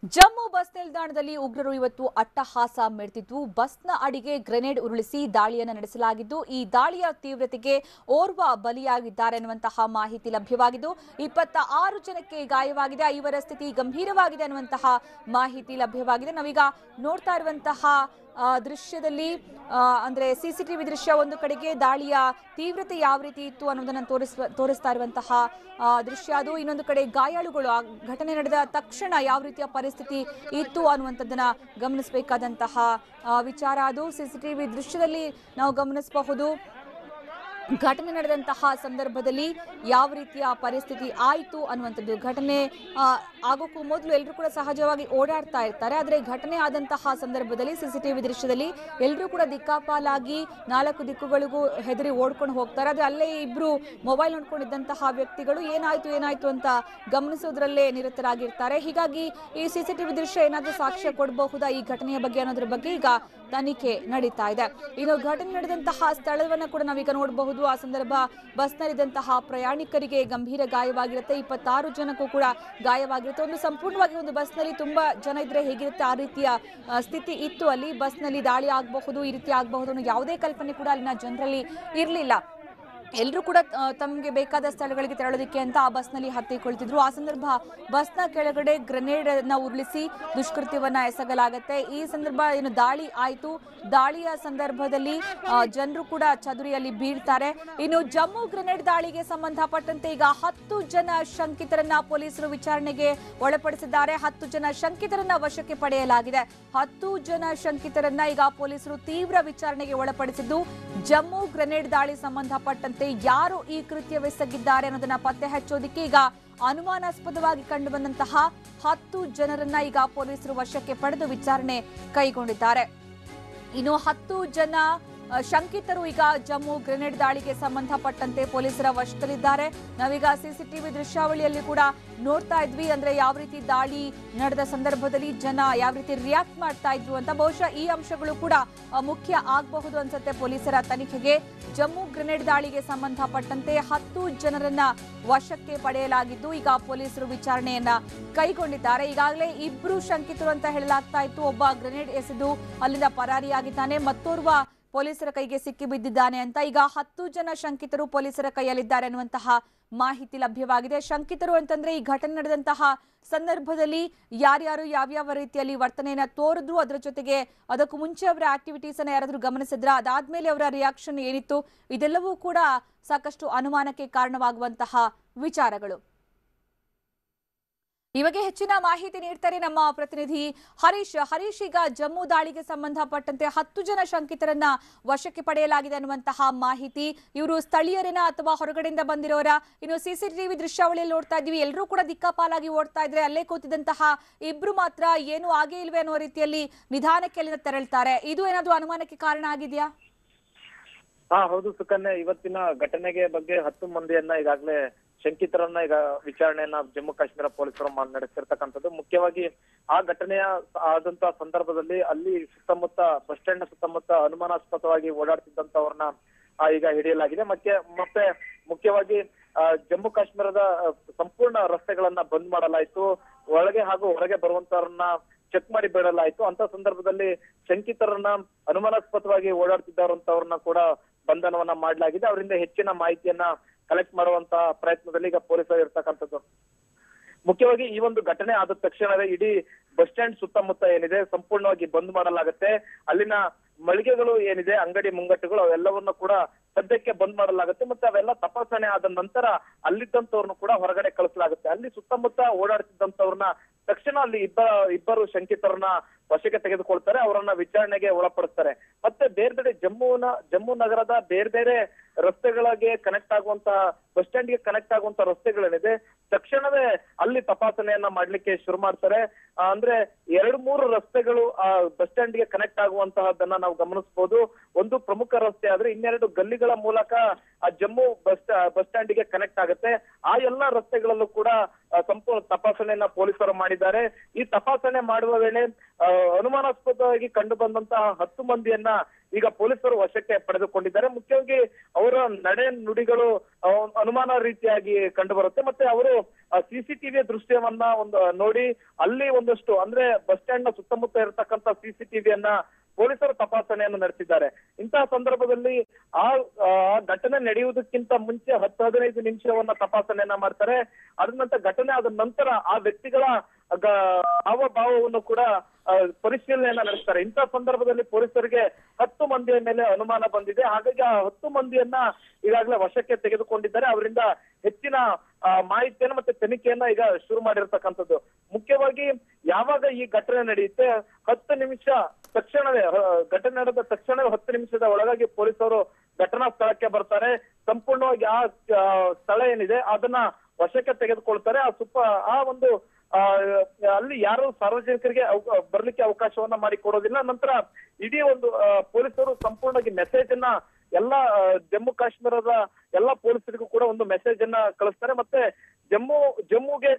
Jammu bus ನಿಲ್ದಾಣದಲ್ಲಿ ಉಗ್ರರು ಇವತ್ತು ಅಟ್ಟಹಾಸ ಮೆರೆದಿದ್ದು ಬಸ್ನ ಅಡಿಗೆ ಗ್ರೆನೇಡ್ ಉರುಳಿಸಿ ದಾಳಿಯನ್ನು ನಡೆಸಲಾಗಿದ್ದು ಈ ದಾಳಿಯ ತೀವ್ರತೆಗೆ ಓರ್ವ ಬಲಿಯಾಗಿದ್ದಾರೆ ಎನ್ನುವಂತಹ ಮಾಹಿತಿ ಲಭ್ಯವಾಗಿದ್ದು 26 ಜನಕ್ಕೆ ಗಾಯವಾಗಿದೆ, 5ರ ಸ್ಥಿತಿ ಗಂಭೀರವಾಗಿದೆ ಅನ್ನುವಂತಹ ಮಾಹಿತಿ ಲಭ್ಯವಾಗಿದೆ. ನಾವೀಗ ನೋಡ್ತಾ ಇರುವಂತಹ ದೃಶ್ಯದಲ್ಲಿ ಅಂದ್ರೆ ಸಿಸಿಟಿವಿ ದೃಶ್ಯ ಒಂದು ಕಡೆಗೆ ದಾಳಿಯ ತೀವ್ರತೆ ಯಾವ ರೀತಿ ಇತ್ತು ಅನ್ನೋದನ್ನ ತೋರಿಸ್ತಾ ಇರುವಂತಹ ದೃಶ್ಯ ಅದು. ಇನ್ನೊಂದು ಕಡೆ ಗಾಯಾಳುಗಳು ಘಟನೆ ನಡೆದ ತಕ್ಷಣ ಯಾವ ರೀತಿಯ ಪರಿಸ್ಥಿತಿ ಇತ್ತು ಅನ್ನುವಂಥದ್ದನ್ನ ಗಮನಿಸಬೇಕಾದಂತಹ ವಿಚಾರ ಅದು. ಸಿಸಿಟಿವಿ ದೃಶ್ಯದಲ್ಲಿ ನಾವು ಗಮನಿಸಬಹುದು ಘಟನೆ ನಡೆದಂತಹ ಸಂದರ್ಭದಲ್ಲಿ ಯಾವ ರೀತಿಯ ಪರಿಸ್ಥಿತಿ ಆಯಿತು ಅನ್ನುವಂಥದ್ದು. ಘಟನೆ ಆಗೋಕ್ಕೂ ಮೊದಲು ಎಲ್ಲರೂ ಕೂಡ ಸಹಜವಾಗಿ ಓಡಾಡ್ತಾ ಇರ್ತಾರೆ, ಆದರೆ ಘಟನೆ ಆದಂತಹ ಸಂದರ್ಭದಲ್ಲಿ ಸಿಸಿಟಿವಿ ದೃಶ್ಯದಲ್ಲಿ ಎಲ್ಲರೂ ಕೂಡ ದಿಕ್ಕಾಪಾಲಾಗಿ 4 ದಿಕ್ಕುಗಳಿಗೂ ಹೆದರಿ ಓಡ್ಕೊಂಡು ಹೋಗ್ತಾರೆ. ಆದರೆ ಅಲ್ಲೇ ಇಬ್ರು ಮೊಬೈಲ್ ನೋಡ್ಕೊಂಡಿದ್ದಂತಹ ವ್ಯಕ್ತಿಗಳು ಏನಾಯ್ತು ಅಂತ ಗಮನಿಸೋದ್ರಲ್ಲೇ ನಿರತರಾಗಿರ್ತಾರೆ. ಹೀಗಾಗಿ ಈ ಸಿಸಿಟಿವಿ ದೃಶ್ಯ ಏನಾದರೂ ಸಾಕ್ಷ್ಯ ಕೊಡಬಹುದಾ ಈ ಘಟನೆಯ ಬಗ್ಗೆ ಅನ್ನೋದ್ರ ಬಗ್ಗೆ ಈಗ ತನಿಖೆ ನಡೀತಾ ಇದೆ. ಇನ್ನು ಘಟನೆ ನಡೆದಂತಹ ಸ್ಥಳವನ್ನ ಕೂಡ ನಾವೀಗ ನೋಡಬಹುದು. ಆ ಸಂದರ್ಭ ಬಸ್ನಲ್ಲಿದ್ದಂತಹ ಪ್ರಯಾಣಿಕರಿಗೆ ಗಂಭೀರ ಗಾಯವಾಗಿರುತ್ತೆ, 26 ಜನಕ್ಕೂ ಕೂಡ ಗಾಯವಾಗಿರುತ್ತೆ. ಒಂದು ಸಂಪೂರ್ಣವಾಗಿ ಒಂದು ಬಸ್ನಲ್ಲಿ ತುಂಬಾ ಜನ ಇದ್ರೆ ಹೇಗಿರುತ್ತೆ ಆ ರೀತಿಯ ಸ್ಥಿತಿ ಇತ್ತು. ಅಲ್ಲಿ ಬಸ್ನಲ್ಲಿ ದಾಳಿ ಆಗಬಹುದು, ಈ ರೀತಿ ಆಗಬಹುದು ಅನ್ನೋ ಯಾವುದೇ ಕಲ್ಪನೆ ಕೂಡ ಅಲ್ಲಿನ ಜನರಲ್ಲಿ ಇರಲಿಲ್ಲ. ಎಲ್ಲರೂ ಕೂಡ ತಮಗೆ ಬೇಕಾದ ಸ್ಥಳಗಳಿಗೆ ತೆರಳೋದಕ್ಕೆ ಅಂತ ಆ ಬಸ್ನಲ್ಲಿ ಹತ್ತಿಕೊಳ್ತಿದ್ರು. ಆ ಸಂದರ್ಭ ಬಸ್ನ ಕೆಳಗಡೆ ಗ್ರೆನೇಡ್ ಅನ್ನ ಉರುಳಿಸಿ ದುಷ್ಕೃತ್ಯವನ್ನ ಎಸಗಲಾಗುತ್ತೆ. ಈ ಸಂದರ್ಭ ಏನು ದಾಳಿ ಆಯಿತು, ದಾಳಿಯ ಸಂದರ್ಭದಲ್ಲಿ ಜನರು ಕೂಡ ಚದುರಿಯಲ್ಲಿ ಬೀಳ್ತಾರೆ. ಇನ್ನು ಜಮ್ಮು ಗ್ರೆನೇಡ್ ದಾಳಿಗೆ ಸಂಬಂಧಪಟ್ಟಂತೆ ಈಗ 10 ಜನ ಶಂಕಿತರನ್ನ ಪೊಲೀಸರು ವಿಚಾರಣೆಗೆ ಒಳಪಡಿಸಿದ್ದಾರೆ. 10 ಜನ ಶಂಕಿತರನ್ನ ವಶಕ್ಕೆ ಪಡೆಯಲಾಗಿದೆ. 10 ಜನ ಶಂಕಿತರನ್ನ ಈಗ ಪೊಲೀಸರು ತೀವ್ರ ವಿಚಾರಣೆಗೆ ಒಳಪಡಿಸಿದ್ದು ಜಮ್ಮು ಗ್ರೆನೇಡ್ ದಾಳಿ ಸಂಬಂಧಪಟ್ಟಂತೆ ಯಾರು ಈ ಕೃತ್ಯವೆಸಗಿದ್ದಾರೆ ಅನ್ನೋದನ್ನ ಪತ್ತೆ ಹಚ್ಚೋದಿಕ್ಕೆ ಈಗ ಅನುಮಾನಾಸ್ಪದವಾಗಿ ಕಂಡು ಬಂದಂತಹ 10 ಜನರನ್ನ ಈಗ ಪೊಲೀಸರು ವಶಕ್ಕೆ ಪಡೆದು ವಿಚಾರಣೆ ಕೈಗೊಂಡಿದ್ದಾರೆ. ಇನ್ನು 10 ಜನ ಶಂಕಿತರು ಈಗ ಜಮ್ಮು ಗ್ರೆನೇಡ್ ದಾಳಿಗೆ ಸಂಬಂಧಪಟ್ಟಂತೆ ಪೊಲೀಸರ ವಶದಲ್ಲಿದ್ದಾರೆ. ನಾವೀಗ ಸಿಸಿಟಿವಿ ದೃಶ್ಯಾವಳಿಯಲ್ಲಿ ಕೂಡ ನೋಡ್ತಾ ಇದ್ವಿ, ಅಂದ್ರೆ ಯಾವ ರೀತಿ ದಾಳಿ ನಡೆದ ಸಂದರ್ಭದಲ್ಲಿ ಜನ ಯಾವ ರೀತಿ ರಿಯಾಕ್ಟ್ ಮಾಡ್ತಾ ಇದ್ರು ಅಂತ. ಬಹುಶಃ ಈ ಅಂಶಗಳು ಕೂಡ ಮುಖ್ಯ ಆಗಬಹುದು ಅನ್ಸುತ್ತೆ ಪೊಲೀಸರ ತನಿಖೆಗೆ. ಜಮ್ಮು ಗ್ರೆನೇಡ್ ದಾಳಿಗೆ ಸಂಬಂಧಪಟ್ಟಂತೆ 10 ಜನರನ್ನ ವಶಕ್ಕೆ ಪಡೆಯಲಾಗಿದ್ದು ಈಗ ಪೊಲೀಸರು ವಿಚಾರಣೆಯನ್ನ ಕೈಗೊಂಡಿದ್ದಾರೆ. ಈಗಾಗಲೇ 2 ಶಂಕಿತರು ಅಂತ ಹೇಳಲಾಗ್ತಾ ಇತ್ತು. ಒಬ್ಬ ಗ್ರೆನೇಡ್ ಎಸೆದು ಅಲ್ಲಿಂದ ಪರಾರಿಯಾಗಿದ್ದಾನೆ, ಮತ್ತೋರ್ವ ಪೊಲೀಸರ ಕೈಗೆ ಸಿಕ್ಕಿ ಬಿದ್ದಿದ್ದಾನೆ ಅಂತ. ಈಗ 10 ಜನ ಶಂಕಿತರು ಪೊಲೀಸರ ಕೈಯಲ್ಲಿದ್ದಾರೆ ಅನ್ನುವಂತಹ ಮಾಹಿತಿ ಲಭ್ಯವಾಗಿದೆ. ಶಂಕಿತರು ಅಂತಂದ್ರೆ ಈ ಘಟನೆ ನಡೆದಂತಹ ಸಂದರ್ಭದಲ್ಲಿ ಯಾರ್ಯಾರು ಯಾವ್ಯಾವ ರೀತಿಯಲ್ಲಿ ವರ್ತನೆಯನ್ನ ತೋರಿದ್ರು, ಅದರ ಜೊತೆಗೆ ಅದಕ್ಕೂ ಮುಂಚೆ ಅವರ ಆಕ್ಟಿವಿಟೀಸ್ ಅನ್ನ ಯಾರಾದ್ರೂ ಗಮನಿಸಿದ್ರ, ಅದಾದ್ಮೇಲೆ ಅವರ ರಿಯಾಕ್ಷನ್ ಏನಿತ್ತು, ಇದೆಲ್ಲವೂ ಕೂಡ ಸಾಕಷ್ಟು ಅನುಮಾನಕ್ಕೆ ಕಾರಣವಾಗುವಂತಹ ವಿಚಾರಗಳು. ಈ ಬಗ್ಗೆ ಹೆಚ್ಚಿನ ಮಾಹಿತಿ ನೀಡ್ತಾರೆ ನಮ್ಮ ಪ್ರತಿನಿಧಿ ಹರೀಶ್. ಈಗ ಜಮ್ಮು ದಾಳಿಗೆ ಸಂಬಂಧಪಟ್ಟಂತೆ 10 ಜನ ಶಂಕಿತರನ್ನ ವಶಕ್ಕೆ ಪಡೆಯಲಾಗಿದೆ ಅನ್ನುವಂತಹ ಮಾಹಿತಿ. ಇವರು ಸ್ಥಳೀಯರೇನ ಅಥವಾ ಹೊರಗಡೆಯಿಂದ ಬಂದಿರೋರ? ಇನ್ನು ಸಿಸಿಟಿವಿ ದೃಶ್ಯಾವಳಿಯಲ್ಲಿ ನೋಡ್ತಾ ಇದ್ವಿ, ಎಲ್ಲರೂ ಕೂಡ ದಿಕ್ಕಾಪಾಲಾಗಿ ಓಡ್ತಾ ಇದ್ರೆ ಅಲ್ಲೇ ಕೂತಿದ್ದಂತಹ 2 ಮಾತ್ರ ಏನು ಆಗೇ ಇಲ್ವೇ ಅನ್ನೋ ರೀತಿಯಲ್ಲಿ ನಿಧಾನಕ್ಕೆ ಅಲ್ಲಿಂದ ತೆರಳ್ತಾರೆ. ಇದು ಏನಾದ್ರೂ ಅನುಮಾನಕ್ಕೆ ಕಾರಣ ಆಗಿದೆಯಾ? ಹೌದು ಸುಕನ್ಯಾ, ಇವತ್ತಿನ ಘಟನೆಗೆ ಬಗ್ಗೆ 10 ಮಂದಿಯನ್ನ ಈಗಾಗಲೇ ಶಂಕಿತರನ್ನ ಈಗ ವಿಚಾರಣೆಯನ್ನ ಜಮ್ಮು ಕಾಶ್ಮೀರ ಪೊಲೀಸರು ನಡೆಸಿರ್ತಕ್ಕಂಥದ್ದು. ಮುಖ್ಯವಾಗಿ ಆ ಘಟನೆಯ ಆದಂತ ಸಂದರ್ಭದಲ್ಲಿ ಅಲ್ಲಿ ಸುತ್ತಮುತ್ತ ಬಸ್ ಸ್ಟ್ಯಾಂಡ್ ಸುತ್ತಮುತ್ತ ಅನುಮಾನಾಸ್ಪದವಾಗಿ ಓಡಾಡ್ತಿದ್ದಂತವ್ರನ್ನ ಈಗ ಹಿಡಿಯಲಾಗಿದೆ. ಮತ್ತೆ ಮುಖ್ಯವಾಗಿ ಜಮ್ಮು ಕಾಶ್ಮೀರದ ಸಂಪೂರ್ಣ ರಸ್ತೆಗಳನ್ನ ಬಂದ್ ಮಾಡಲಾಯಿತು, ಒಳಗೆ ಹಾಗೂ ಹೊರಗೆ ಬರುವಂತವ್ರನ್ನ ಚೆಕ್ ಮಾಡಿ ಬಿಡಲಾಯಿತು. ಅಂತ ಸಂದರ್ಭದಲ್ಲಿ ಶಂಕಿತರನ್ನ ಅನುಮಾನಾಸ್ಪದವಾಗಿ ಓಡಾಡ್ತಿದ್ದವ್ರಂತವ್ರನ್ನ ಕೂಡ ಬಂಧನವನ್ನ ಮಾಡಲಾಗಿದೆ. ಅವರಿಂದ ಹೆಚ್ಚಿನ ಮಾಹಿತಿಯನ್ನ ಕಲೆಕ್ಟ್ ಮಾಡುವಂತ ಪ್ರಯತ್ನದಲ್ಲಿ ಈಗ ಪೊಲೀಸರು ಇರ್ತಕ್ಕಂಥದ್ದು. ಮುಖ್ಯವಾಗಿ ಈ ಒಂದು ಘಟನೆ ಆದ ತಕ್ಷಣವೇ ಇಡೀ ಬಸ್ ಸ್ಟ್ಯಾಂಡ್ ಸುತ್ತಮುತ್ತ ಏನಿದೆ ಸಂಪೂರ್ಣವಾಗಿ ಬಂದ್ ಮಾಡಲಾಗುತ್ತೆ. ಅಲ್ಲಿನ ಮಳಿಗೆಗಳು ಏನಿದೆ, ಅಂಗಡಿ ಮುಂಗಟ್ಟುಗಳು, ಅವೆಲ್ಲವನ್ನ ಕೂಡ ಸದ್ಯಕ್ಕೆ ಬಂದ್ ಮಾಡಲಾಗುತ್ತೆ. ಮತ್ತೆ ಅವೆಲ್ಲ ತಪಾಸಣೆ ಆದ ನಂತರ ಅಲ್ಲಿದ್ದಂತವ್ರನ್ನ ಕೂಡ ಹೊರಗಡೆ ಕಳಿಸಲಾಗುತ್ತೆ. ಅಲ್ಲಿ ಸುತ್ತಮುತ್ತ ಓಡಾಡ್ತಿದ್ದಂತವ್ರನ್ನ ತಕ್ಷಣ ಅಲ್ಲಿ ಇಬ್ಬರು ಶಂಕಿತರನ್ನ ವಶಕ್ಕೆ ತೆಗೆದುಕೊಳ್ತಾರೆ, ಅವರನ್ನ ವಿಚಾರಣೆಗೆ ಒಳಪಡಿಸ್ತಾರೆ. ಮತ್ತೆ ಬೇರೆ ಬೇರೆ ಜಮ್ಮು ನಗರದ ಬೇರೆ ಬೇರೆ ರಸ್ತೆಗಳಿಗೆ ಕನೆಕ್ಟ್ ಆಗುವಂತಹ ಬಸ್ ಸ್ಟ್ಯಾಂಡ್ಗೆ ಕನೆಕ್ಟ್ ಆಗುವಂತ ರಸ್ತೆಗಳೇನಿದೆ ತಕ್ಷಣವೇ ಅಲ್ಲಿ ತಪಾಸಣೆಯನ್ನ ಮಾಡ್ಲಿಕ್ಕೆ ಶುರು ಮಾಡ್ತಾರೆ. ಅಂದ್ರೆ 2-3 ರಸ್ತೆಗಳು ಆ ಬಸ್ ಸ್ಟ್ಯಾಂಡ್ಗೆ ಕನೆಕ್ಟ್ ಆಗುವಂತಹದನ್ನ ನಾವು ಗಮನಿಸಬಹುದು. ಒಂದು ಪ್ರಮುಖ ರಸ್ತೆ ಆದ್ರೆ 2 ಗಲ್ಲಿಗಳ ಮೂಲಕ ಆ ಜಮ್ಮು ಬಸ್ ಸ್ಟ್ಯಾಂಡ್ಗೆ ಕನೆಕ್ಟ್ ಆಗುತ್ತೆ. ಆ ಎಲ್ಲಾ ರಸ್ತೆಗಳಲ್ಲೂ ಕೂಡ ಸಂಪೂರ್ಣ ತಪಾಸಣೆಯನ್ನ ಪೊಲೀಸರು ಮಾಡಿದ್ದಾರೆ. ಈ ತಪಾಸಣೆ ಮಾಡುವ ವೇಳೆ ಅನುಮಾನಾಸ್ಪದವಾಗಿ ಕಂಡು ಬಂದಂತಹ 10 ಮಂದಿಯನ್ನ ಈಗ ಪೊಲೀಸರು ವಶಕ್ಕೆ ಪಡೆದುಕೊಂಡಿದ್ದಾರೆ. ಮುಖ್ಯವಾಗಿ ಅವರ ನಡೆ ನುಡಿಗಳು ಅನುಮಾನ ರೀತಿಯಾಗಿ ಕಂಡು ಬರುತ್ತೆ. ಮತ್ತೆ ಅವರು ಸಿಸಿಟಿವಿಯ ದೃಶ್ಯವನ್ನ ನೋಡಿ ಅಲ್ಲಿ ಒಂದಷ್ಟು ಅಂದ್ರೆ ಬಸ್ ಸ್ಟ್ಯಾಂಡ್ ನ ಸುತ್ತಮುತ್ತ ಇರತಕ್ಕಂತ ಸಿಸಿಟಿವಿಯನ್ನ ಪೊಲೀಸರು ತಪಾಸಣೆಯನ್ನು ನಡೆಸಿದ್ದಾರೆ. ಇಂತಹ ಸಂದರ್ಭದಲ್ಲಿ ಆ ಘಟನೆ ನಡೆಯುವುದಕ್ಕಿಂತ ಮುಂಚೆ 10-15 ನಿಮಿಷವನ್ನ ತಪಾಸಣೆಯನ್ನ ಮಾಡ್ತಾರೆ. ಅದ ನಂತರ ಘಟನೆ ಆದ ನಂತರ ಆ ವ್ಯಕ್ತಿಗಳ ಹಾವಭಾವವನ್ನು ಕೂಡ ಪರಿಶೀಲನೆಯನ್ನ ನಡೆಸ್ತಾರೆ. ಇಂತಹ ಸಂದರ್ಭದಲ್ಲಿ ಪೊಲೀಸರಿಗೆ 10 ಮಂದಿಯ ಮೇಲೆ ಅನುಮಾನ ಬಂದಿದೆ. ಹಾಗಾಗಿ ಆ 10 ಮಂದಿಯನ್ನ ಈಗಾಗಲೇ ವಶಕ್ಕೆ ತೆಗೆದುಕೊಂಡಿದ್ದಾರೆ. ಅವರಿಂದ ಹೆಚ್ಚಿನ ಮಾಹಿತಿಯನ್ನು ಮತ್ತೆ ತನಿಖೆಯನ್ನ ಈಗ ಶುರು ಮಾಡಿರ್ತಕ್ಕಂಥದ್ದು. ಮುಖ್ಯವಾಗಿ ಯಾವಾಗ ಈ ಘಟನೆ ನಡೆಯುತ್ತೆ 10 ನಿಮಿಷ ತಕ್ಷಣವೇ ಘಟನೆ ನಡೆದ ತಕ್ಷಣವೇ 10 ನಿಮಿಷದ ಒಳಗಾಗಿ ಪೊಲೀಸರು ಘಟನಾ ಸ್ಥಳಕ್ಕೆ ಬರ್ತಾರೆ. ಸಂಪೂರ್ಣವಾಗಿ ಆ ಸ್ಥಳ ಏನಿದೆ ಅದನ್ನ ವಶಕ್ಕೆ ತೆಗೆದುಕೊಳ್ತಾರೆ. ಆ ಒಂದು ಅಲ್ಲಿ ಯಾರು ಸಾರ್ವಜನಿಕರಿಗೆ ಬರ್ಲಿಕ್ಕೆ ಅವಕಾಶವನ್ನ ಮಾಡಿ ಕೊಡೋದಿಲ್ಲ. ನಂತರ ಇಡೀ ಒಂದು ಪೊಲೀಸರು ಸಂಪೂರ್ಣವಾಗಿ ಮೆಸೇಜ್ ಅನ್ನ ಎಲ್ಲಾ ಜಮ್ಮು ಕಾಶ್ಮೀರದ ಎಲ್ಲಾ ಪೊಲೀಸರಿಗೂ ಕೂಡ ಒಂದು ಮೆಸೇಜ್ ಅನ್ನ ಕಳಿಸ್ತಾರೆ. ಮತ್ತೆ ಜಮ್ಮುಗೆ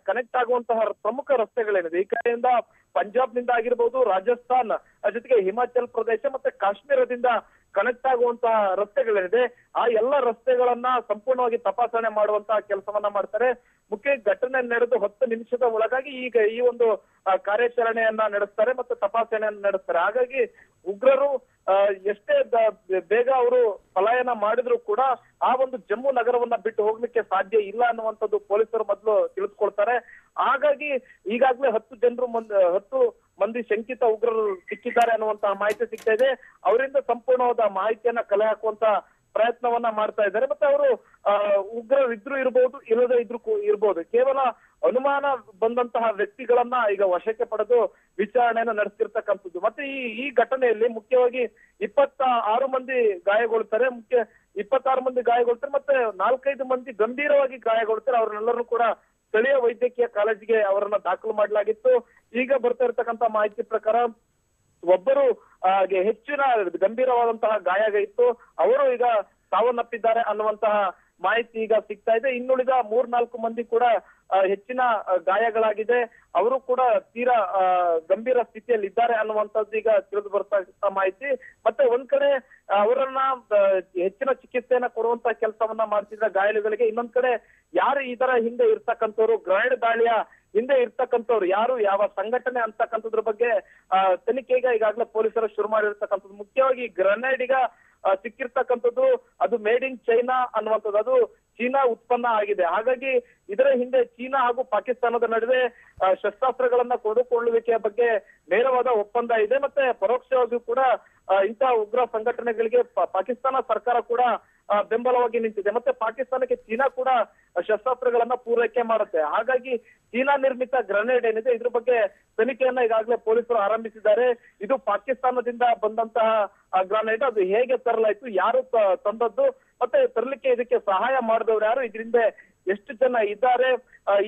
ಕನೆಕ್ಟ್ ಆಗುವಂತಹ ಪ್ರಮುಖ ರಸ್ತೆಗಳೇನಿದೆ ಈ ಕಡೆಯಿಂದ ಪಂಜಾಬ್ನಿಂದ ಆಗಿರ್ಬೋದು, ರಾಜಸ್ಥಾನ್ ಜೊತೆಗೆ ಹಿಮಾಚಲ್ ಪ್ರದೇಶ ಮತ್ತೆ ಕಾಶ್ಮೀರದಿಂದ ಕನೆಕ್ಟ್ ಆಗುವಂತಹ ರಸ್ತೆಗಳೇನಿದೆ ಆ ಎಲ್ಲ ರಸ್ತೆಗಳನ್ನ ಸಂಪೂರ್ಣವಾಗಿ ತಪಾಸಣೆ ಮಾಡುವಂತಹ ಕೆಲಸವನ್ನ ಮಾಡ್ತಾರೆ. ಮುಖ್ಯ ಘಟನೆ ನಡೆದು 10 ನಿಮಿಷದ ಒಳಗಾಗಿ ಈಗ ಈ ಒಂದು ಕಾರ್ಯಾಚರಣೆಯನ್ನ ನಡೆಸ್ತಾರೆ ಮತ್ತೆ ತಪಾಸಣೆಯನ್ನ ನಡೆಸ್ತಾರೆ. ಹಾಗಾಗಿ ಉಗ್ರರು ಎಷ್ಟೇ ಬೇಗ ಅವರು ಪಲಾಯನ ಮಾಡಿದ್ರು ಕೂಡ ಆ ಒಂದು ಜಮ್ಮು ನಗರವನ್ನ ಬಿಟ್ಟು ಹೋಗ್ಲಿಕ್ಕೆ ಸಾಧ್ಯ ಇಲ್ಲ ಅನ್ನುವಂಥದ್ದು ಪೊಲೀಸರು ಮೊದಲು ತಿಳಿದುಕೊಳ್ತಾರೆ. ಹಾಗಾಗಿ ಈಗಾಗಲೇ 10 ಮಂದಿ ಶಂಕಿತ ಉಗ್ರರು ಸಿಕ್ಕಿದ್ದಾರೆ ಅನ್ನುವಂತಹ ಮಾಹಿತಿ ಸಿಗ್ತಾ ಇದೆ. ಅವರಿಂದ ಸಂಪೂರ್ಣವಾದ ಮಾಹಿತಿಯನ್ನ ಕಲೆ ಹಾಕುವಂತ ಪ್ರಯತ್ನವನ್ನ ಮಾಡ್ತಾ ಇದ್ದಾರೆ. ಮತ್ತೆ ಅವರು ಉಗ್ರರು ಇದ್ರು ಇರ್ಬೋದು, ಇಲ್ಲದೆ ಇರ್ಬೋದು. ಕೇವಲ ಅನುಮಾನ ಬಂದಂತಹ ವ್ಯಕ್ತಿಗಳನ್ನ ಈಗ ವಶಕ್ಕೆ ಪಡೆದು ವಿಚಾರಣೆಯನ್ನ ನಡೆಸ್ತಿರ್ತಕ್ಕಂಥದ್ದು. ಮತ್ತೆ ಈ ಘಟನೆಯಲ್ಲಿ ಮುಖ್ಯವಾಗಿ 26 ಮಂದಿ ಗಾಯಗೊಳ್ತಾರೆ. 26 ಮಂದಿ ಗಾಯಗೊಳ್ತಾರೆ ಮತ್ತೆ 4-5 ಮಂದಿ ಗಂಭೀರವಾಗಿ ಗಾಯಗೊಳ್ತಾರೆ. ಅವ್ರನ್ನೆಲ್ಲರೂ ಕೂಡ ಸ್ಥಳೀಯ ವೈದ್ಯಕೀಯ ಕಾಲೇಜಿಗೆ ಅವರನ್ನ ದಾಖಲು ಮಾಡಲಾಗಿತ್ತು. ಈಗ ಬರ್ತಾ ಇರ್ತಕ್ಕಂಥ ಮಾಹಿತಿ ಪ್ರಕಾರ ಒಬ್ಬರು ಹೆಚ್ಚಿನ ಗಂಭೀರವಾದಂತಹ ಗಾಯ ಇತ್ತು, ಅವರು ಈಗ ಸಾವನ್ನಪ್ಪಿದ್ದಾರೆ ಅನ್ನುವಂತಹ ಮಾಹಿತಿ ಈಗ ಸಿಗ್ತಾ ಇದೆ. ಇನ್ನುಳಿದ 3-4 ಮಂದಿ ಕೂಡ ಹೆಚ್ಚಿನ ಗಾಯಗಳಾಗಿದೆ, ಅವರು ಕೂಡ ತೀರಾ ಗಂಭೀರ ಸ್ಥಿತಿಯಲ್ಲಿ ಇದ್ದಾರೆ ಅನ್ನುವಂಥದ್ದು ಈಗ ತಿಳಿದು ಬರ್ತಾ ಮಾಹಿತಿ. ಮತ್ತೆ ಒಂದ್ ಕಡೆ ಅವರನ್ನ ಹೆಚ್ಚಿನ ಚಿಕಿತ್ಸೆಯನ್ನ ಕೊಡುವಂತ ಕೆಲಸವನ್ನ ಮಾಡ್ತಿದ್ದ ಗಾಯಾಳುಗಳಿಗೆ, ಇನ್ನೊಂದ್ ಕಡೆ ಯಾರು ಇದರ ಹಿಂದೆ ಇರ್ತಕ್ಕಂಥವ್ರು, ಗ್ರೆನೇಡ್ ದಾಳಿಯ ಹಿಂದೆ ಇರ್ತಕ್ಕಂಥವ್ರು ಯಾರು, ಯಾವ ಸಂಘಟನೆ ಅಂತಕ್ಕಂಥದ್ರ ಬಗ್ಗೆ ತನಿಖೆಗೆ ಈಗಾಗಲೇ ಪೊಲೀಸರು ಶುರು ಮಾಡಿರ್ತಕ್ಕಂಥದ್ದು. ಮುಖ್ಯವಾಗಿ ಗ್ರೆನೇಡ್ ಈಗ ಸಿಕ್ಕಿರ್ತಕ್ಕಂಥದ್ದು ಅದು ಮೇಡ್ ಇನ್ ಚೈನಾ ಅನ್ನುವಂಥದ್ದು, ಅದು ಚೀನಾ ಉತ್ಪನ್ನ ಆಗಿದೆ. ಹಾಗಾಗಿ ಇದರ ಹಿಂದೆ ಚೀನಾ ಹಾಗೂ ಪಾಕಿಸ್ತಾನದ ನಡುವೆ ಶಸ್ತ್ರಾಸ್ತ್ರಗಳನ್ನ ಕೊಂಡುಕೊಳ್ಳುವಿಕೆಯ ಬಗ್ಗೆ ನೇರವಾದ ಒಪ್ಪಂದ ಇದೆ. ಮತ್ತೆ ಪರೋಕ್ಷವಾಗಿ ಕೂಡ ಇಂತಹ ಉಗ್ರ ಸಂಘಟನೆಗಳಿಗೆ ಪಾಕಿಸ್ತಾನ ಸರ್ಕಾರ ಕೂಡ ಬೆಂಬಲವಾಗಿ ನಿಂತಿದೆ. ಮತ್ತೆ ಪಾಕಿಸ್ತಾನಕ್ಕೆ ಚೀನಾ ಕೂಡ ಶಸ್ತ್ರಾಸ್ತ್ರಗಳನ್ನ ಪೂರೈಕೆ ಮಾಡುತ್ತೆ. ಹಾಗಾಗಿ ಚೀನಾ ನಿರ್ಮಿತ ಗ್ರೆನೇಡ್ ಏನಿದೆ ಇದ್ರ ಬಗ್ಗೆ ತನಿಖೆಯನ್ನ ಈಗಾಗಲೇ ಪೊಲೀಸರು ಆರಂಭಿಸಿದ್ದಾರೆ. ಇದು ಪಾಕಿಸ್ತಾನದಿಂದ ಬಂದಂತಹ ಗ್ರೆನೇಡ್, ಅದು ಹೇಗೆ ತರಲಾಯ್ತು, ಯಾರು ತಂದದ್ದು, ಮತ್ತೆ ತರಲಿಕ್ಕೆ ಇದಕ್ಕೆ ಸಹಾಯ ಮಾಡಿದವ್ರು ಯಾರು, ಇದರಿಂದ ಎಷ್ಟು ಜನ ಇದ್ದಾರೆ,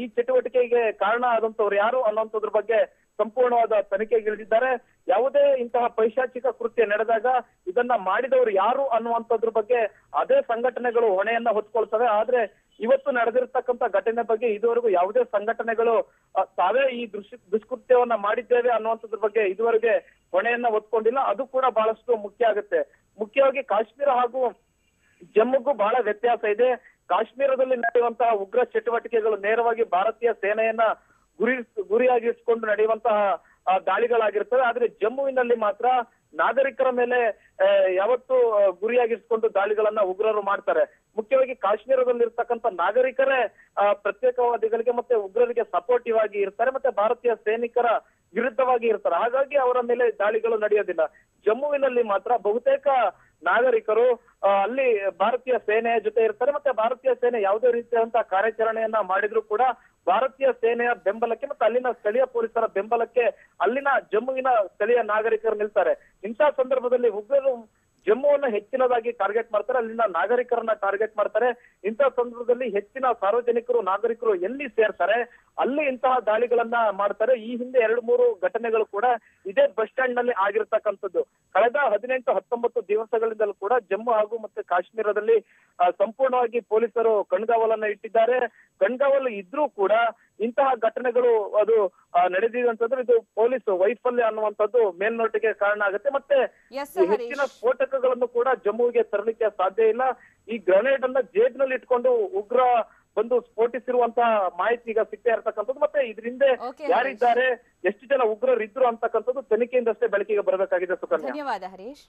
ಈ ಚಟುವಟಿಕೆಗೆ ಕಾರಣ ಆದಂತವ್ರು ಯಾರು ಅನ್ನೋಂಥದ್ರ ಬಗ್ಗೆ ಸಂಪೂರ್ಣವಾದ ತನಿಖೆಗಿಳಿದಿದ್ದಾರೆ. ಯಾವುದೇ ಇಂತಹ ಪೈಶಾಚಿಕ ಕೃತ್ಯ ನಡೆದಾಗ ಇದನ್ನ ಮಾಡಿದವರು ಯಾರು ಅನ್ನುವಂಥದ್ರ ಬಗ್ಗೆ ಅದೇ ಸಂಘಟನೆಗಳು ಹೊಣೆಯನ್ನ ಹೊತ್ಕೊಳ್ತವೆ. ಆದ್ರೆ ಇವತ್ತು ನಡೆದಿರ್ತಕ್ಕಂಥ ಘಟನೆ ಬಗ್ಗೆ ಇದುವರೆಗೂ ಯಾವುದೇ ಸಂಘಟನೆಗಳು ತಾವೇ ಈ ದುಷ್ಕೃತ್ಯವನ್ನ ಮಾಡಿದ್ದೇವೆ ಅನ್ನುವಂಥದ್ರ ಬಗ್ಗೆ ಇದುವರೆಗೆ ಹೊಣೆಯನ್ನ ಹೊತ್ಕೊಂಡಿಲ್ಲ. ಅದು ಕೂಡ ಬಹಳಷ್ಟು ಮುಖ್ಯ ಆಗುತ್ತೆ. ಮುಖ್ಯವಾಗಿ ಕಾಶ್ಮೀರ ಹಾಗೂ ಜಮ್ಮುಗೂ ಬಹಳ ವ್ಯತ್ಯಾಸ ಇದೆ. ಕಾಶ್ಮೀರದಲ್ಲಿ ನಡೆಯುವಂತಹ ಉಗ್ರ ಚಟುವಟಿಕೆಗಳು ನೇರವಾಗಿ ಭಾರತೀಯ ಸೇನೆಯನ್ನ ಗುರಿಯಾಗಿರಿಸಿಕೊಂಡು ನಡೆಯುವಂತಹ ದಾಳಿಗಳಾಗಿರ್ತವೆ. ಆದ್ರೆ ಜಮ್ಮುವಿನಲ್ಲಿ ಮಾತ್ರ ನಾಗರಿಕರ ಮೇಲೆ ಯಾವತ್ತು ಗುರಿಯಾಗಿರಿಸಿಕೊಂಡು ದಾಳಿಗಳನ್ನ ಉಗ್ರರು ಮಾಡ್ತಾರೆ. ಮುಖ್ಯವಾಗಿ ಕಾಶ್ಮೀರದಲ್ಲಿರ್ತಕ್ಕಂಥ ನಾಗರಿಕರೇ ಪ್ರತ್ಯೇಕವಾದಿಗಳಿಗೆ ಮತ್ತೆ ಉಗ್ರರಿಗೆ ಸಪೋರ್ಟಿವ್ ಆಗಿ ಇರ್ತಾರೆ, ಮತ್ತೆ ಭಾರತೀಯ ಸೈನಿಕರ ವಿರುದ್ಧವಾಗಿ ಇರ್ತಾರೆ. ಹಾಗಾಗಿ ಅವರ ಮೇಲೆ ದಾಳಿಗಳು ನಡೆಯೋದಿಲ್ಲ. ಜಮ್ಮುವಿನಲ್ಲಿ ಮಾತ್ರ ಬಹುತೇಕ ನಾಗರಿಕರು ಅಲ್ಲಿ ಭಾರತೀಯ ಸೇನೆಯ ಜೊತೆ ಇರ್ತಾರೆ. ಮತ್ತೆ ಭಾರತೀಯ ಸೇನೆ ಯಾವುದೇ ರೀತಿಯಾದಂತಹ ಕಾರ್ಯಾಚರಣೆಯನ್ನ ಮಾಡಿದ್ರು ಕೂಡ ಭಾರತೀಯ ಸೇನೆಯ ಬೆಂಬಲಕ್ಕೆ ಮತ್ತೆ ಅಲ್ಲಿನ ಸ್ಥಳೀಯ ಪೊಲೀಸರ ಬೆಂಬಲಕ್ಕೆ ಅಲ್ಲಿನ ಜಮ್ಮುವಿನ ಸ್ಥಳೀಯ ನಾಗರಿಕರು ನಿಲ್ತಾರೆ. ಇಂತಹ ಸಂದರ್ಭದಲ್ಲಿ ಉಗ್ರರು ಜಮ್ಮುವನ್ನ ಹೆಚ್ಚಿನದಾಗಿ ಟಾರ್ಗೆಟ್ ಮಾಡ್ತಾರೆ, ಅಲ್ಲಿನ ನಾಗರಿಕರನ್ನ ಟಾರ್ಗೆಟ್ ಮಾಡ್ತಾರೆ. ಇಂತಹ ಸಂದರ್ಭದಲ್ಲಿ ಹೆಚ್ಚಿನ ಸಾರ್ವಜನಿಕರು ನಾಗರಿಕರು ಎಲ್ಲಿ ಸೇರ್ತಾರೆ ಅಲ್ಲಿ ಇಂತಹ ದಾಳಿಗಳನ್ನ ಮಾಡ್ತಾರೆ. ಈ ಹಿಂದೆ 2-3 ಘಟನೆಗಳು ಕೂಡ ಇದೇ ಬಸ್ ಸ್ಟ್ಯಾಂಡ್ ನಲ್ಲಿ ಆಗಿರ್ತಕ್ಕಂಥದ್ದು. ಕಳೆದ 18-19 ದಿವಸಗಳಿಂದಲೂ ಕೂಡ ಜಮ್ಮು ಹಾಗೂ ಮತ್ತೆ ಕಾಶ್ಮೀರದಲ್ಲಿ ಸಂಪೂರ್ಣವಾಗಿ ಪೊಲೀಸರು ಕಣ್ಗಾವಲನ್ನ ಇಟ್ಟಿದ್ದಾರೆ. ಕಣ್ಗಾವಲು ಇದ್ರೂ ಕೂಡ ಇಂತಹ ಘಟನೆಗಳು ಅದು ನಡೆದಿದೆ ಅಂತಂದ್ರೆ ಇದು ಪೊಲೀಸ್ ವೈಫಲ್ಯ ಅನ್ನುವಂಥದ್ದು ಮೇಲ್ನೋಟಿಗೆ ಕಾರಣ ಆಗುತ್ತೆ. ಮತ್ತೆ ಎಸ್ ಈ ಹೆಚ್ಚಿನ ಸ್ಫೋಟಕಗಳನ್ನು ಕೂಡ ಜಮ್ಮುವಿಗೆ ತರಲಿಕ್ಕೆ ಸಾಧ್ಯ ಇಲ್ಲ. ಈ ಗ್ರೆನೇಡ್ ಅನ್ನ ಜೇಬ್ನಲ್ಲಿ ಇಟ್ಕೊಂಡು ಉಗ್ರ ಬಂದು ಸ್ಫೋಟಿಸಿರುವಂತಹ ಮಾಹಿತಿ ಈಗ ಸಿಗ್ತಾ ಇರ್ತಕ್ಕಂಥದ್ದು. ಮತ್ತೆ ಇದರಿಂದ ಯಾರಿದ್ದಾರೆ, ಎಷ್ಟು ಜನ ಉಗ್ರರಿದ್ರು ಅಂತಕ್ಕಂಥದ್ದು ತನಿಖೆಯಿಂದಷ್ಟೇ ಬೆಳಕಿಗೆ ಬರಬೇಕಾಗಿದೆ ಸುಕನ್ಯಾ. ಧನ್ಯವಾದ ಹರೀಶ್.